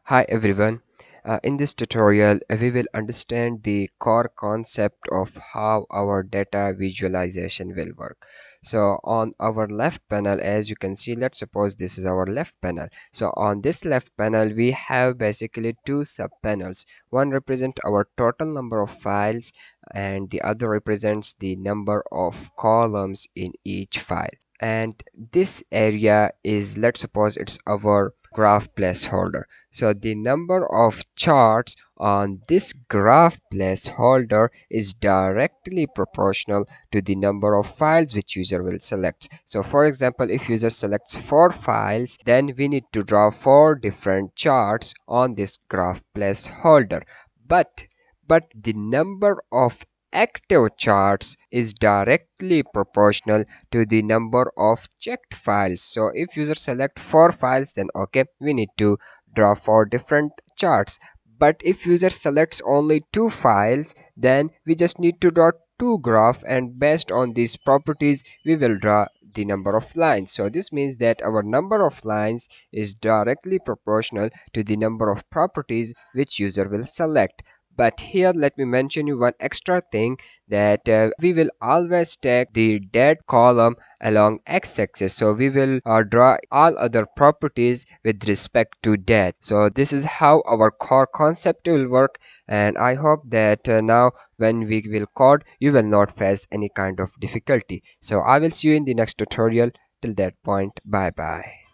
Hi everyone. In this tutorial, we will understand the core concept of how our data visualization will work. So on our left panel, as you can see, let's suppose this is our left panel. So on this left panel, we have basically two sub panels. One represents our total number of files and the other represents the number of columns in each file. And this area is, let's suppose it's our graph placeholder. So the number of charts on this graph placeholder is directly proportional to the number of files which user will select. So for example, if user selects 4 files, then we need to draw 4 different charts on this graph placeholder. But the number of active charts is directly proportional to the number of checked files. So if user select 4 files, then okay, we need to draw 4 different charts. But if user selects only 2 files, then we just need to draw 2 graph, and based on these properties we will draw the number of lines. So this means that our number of lines is directly proportional to the number of properties which user will select. But here let me mention you one extra thing, that we will always take the dead column along x-axis. So we will draw all other properties with respect to dead. So this is how our core concept will work, and I hope that now when we will code, you will not face any kind of difficulty. So I will see you in the next tutorial. Till that point, bye bye.